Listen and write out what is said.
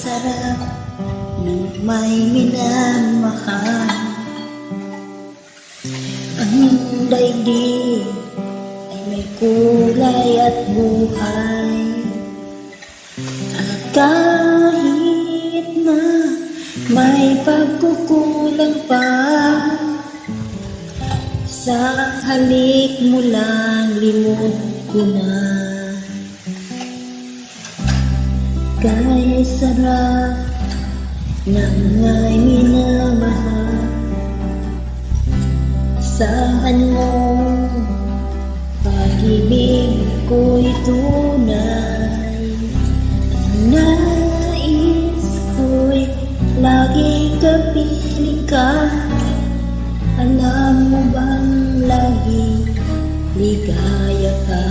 sarap ng may minamahal. Ang daigdig ay may kulay at buhay. At kahit na may pagkukulang pa, sa halik mo lang limot ko na. Kaya sarap ng may minamahal. Saan mo pag-ibig ko'y tunay. Ang nais ko'y lagi kapiling ka. Alam mo bang lagi ligaya ka?